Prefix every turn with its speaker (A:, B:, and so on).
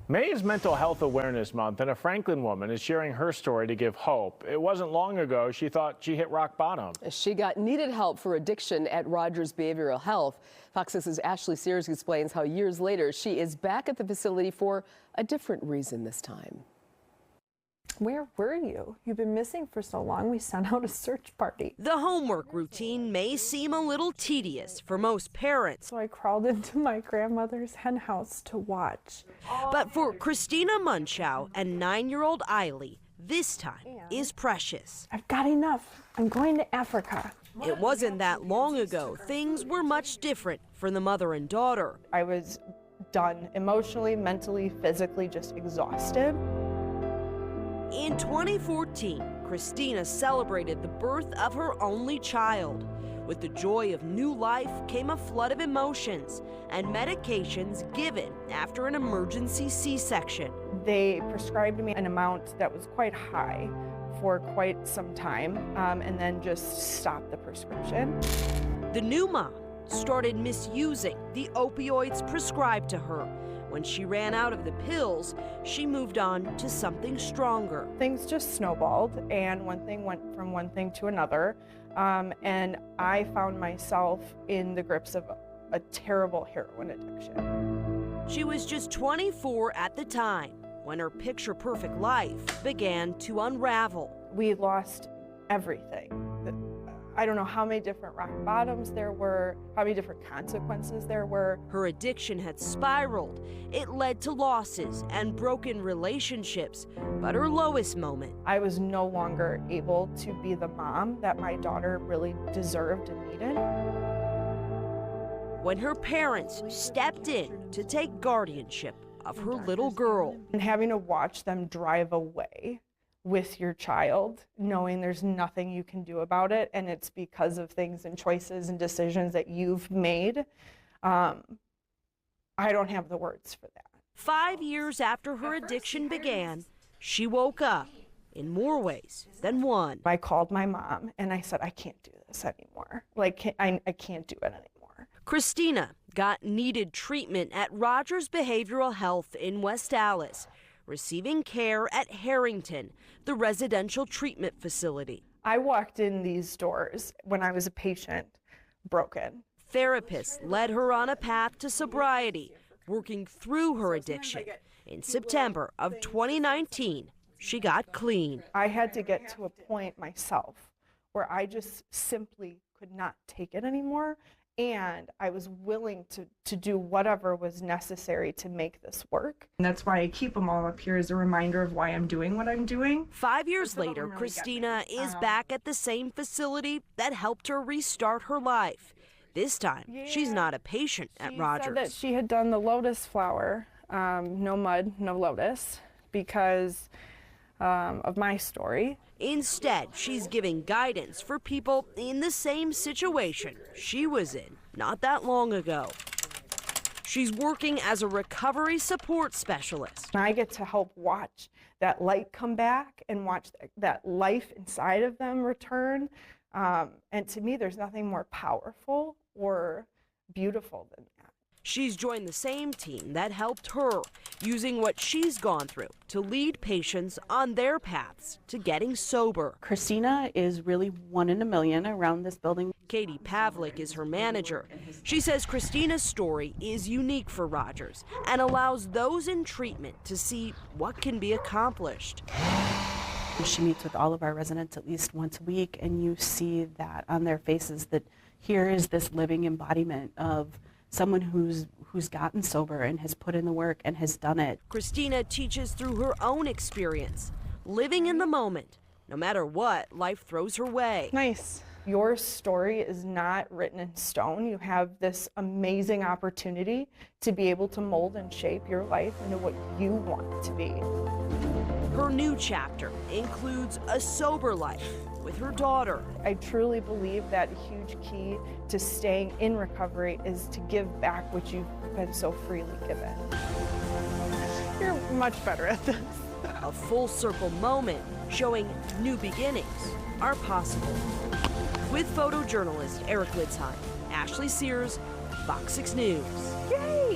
A: May is Mental Health Awareness Month, and a Franklin woman is sharing her story to give hope. It wasn't long ago she thought she hit rock bottom.
B: She got needed help for addiction at Rogers Behavioral Health. Fox 6's Ashley Sears explains how years later she is back at the facility for a different reason this time.
C: Where were you? You've been missing for so long. We sent out a search party.
D: The homework routine may seem a little tedious for most parents.
C: So I crawled into my grandmother's hen house to watch.
D: But for Christina Munchow and 9-year-old Eiley, this time is precious.
C: I've got enough. I'm going to Africa.
D: It wasn't that long ago. Things were much different for the mother and daughter.
C: I was done emotionally, mentally, physically, just exhausted.
D: In 2014, Christina celebrated the birth of her only child. With the joy of new life came a flood of emotions and medications given after an emergency C-section.
C: They prescribed me an amount that was quite high for quite some time, and then just stopped the prescription.
D: The new mom started misusing the opioids prescribed to her. When she ran out of the pills, she moved on to something stronger.
C: Things just snowballed, and one thing went from one thing to another, and I found myself in the grips of a terrible heroin addiction.
D: She was just 24 at the time when her picture-perfect life began to unravel.
C: We lost everything. I don't know how many different rock bottoms there were, how many different consequences there were.
D: Her addiction had spiraled. It led to losses and broken relationships. But her lowest moment,
C: I was no longer able to be the mom that my daughter really deserved and needed.
D: When her parents stepped in to take guardianship of her little girl.
C: And having to watch them drive away with your child, knowing there's nothing you can do about it, and it's because of things and choices and decisions that you've made. I don't have the words for that.
D: 5 years after her addiction began, she woke up in more ways than one.
C: I called my mom and I said, I can't do this anymore. Like, I can't do it anymore.
D: Christina got needed treatment at Rogers Behavioral Health in West Allis, receiving care at Harrington, the residential treatment facility.
C: I walked in these doors when I was a patient, broken.
D: Therapists led her on a path to sobriety, working through her addiction. In September of 2019, she got clean.
C: I had to get to a point myself where I just simply could not take it anymore. And I was willing to do whatever was necessary to make this work. And that's why I keep them all up here as a reminder of why I'm doing what I'm doing.
D: 5 years later, Christina is back at the same facility that helped her restart her life. This time, she's not a patient at Rogers.
C: She said that she had done the lotus flower, no mud, no lotus, because of my story.
D: Instead, she's giving guidance for people in the same situation she was in not that long ago. She's working as a recovery support specialist.
C: I get to help watch that light come back and watch that life inside of them return. And to me, there's nothing more powerful or beautiful than that.
D: She's joined the same team that helped her, using what she's gone through to lead patients on their paths to getting sober.
E: Christina is really one in a million around this building.
D: Katie Pavlik is her manager. She says Christina's story is unique for Rogers and allows those in treatment to see what can be accomplished.
E: She meets with all of our residents at least once a week, and you see that on their faces that here is this living embodiment of someone who's gotten sober and has put in the work and has done it.
D: Christina teaches through her own experience, living in the moment, no matter what life throws her way.
C: Nice. Your story is not written in stone. You have this amazing opportunity to be able to mold and shape your life into what you want it to be.
D: Her new chapter includes a sober life with her daughter.
C: I truly believe that a huge key to staying in recovery is to give back what you've been so freely given. You're much better at this.
D: A full circle moment showing new beginnings are possible. With photojournalist Eric Litzheim, Ashley Sears, FOX6 News.
C: Yay!